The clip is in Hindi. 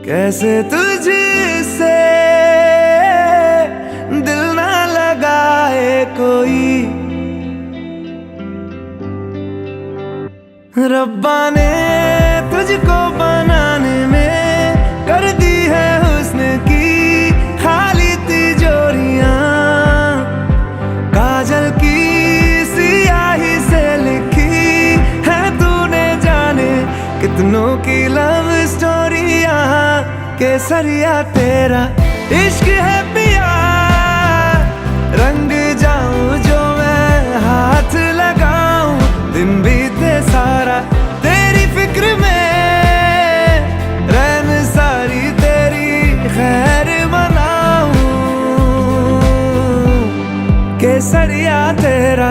कैसे तुझसे दिल ना लगाए कोई, रब्बा ने तुझको बनाने में कर दी है हुस्न की खाली तिजोरियां। काजल की सियाही से लिखी है तूने जाने कितनों की लव स्टोरियां। केसरिया तेरा इश्क है पिया, रंग जाऊं जो मैं हाथ लगाऊं। दिन बीते सारा तेरी फिक्र में, रैन सारी तेरी खैर मनाऊं। केसरिया तेरा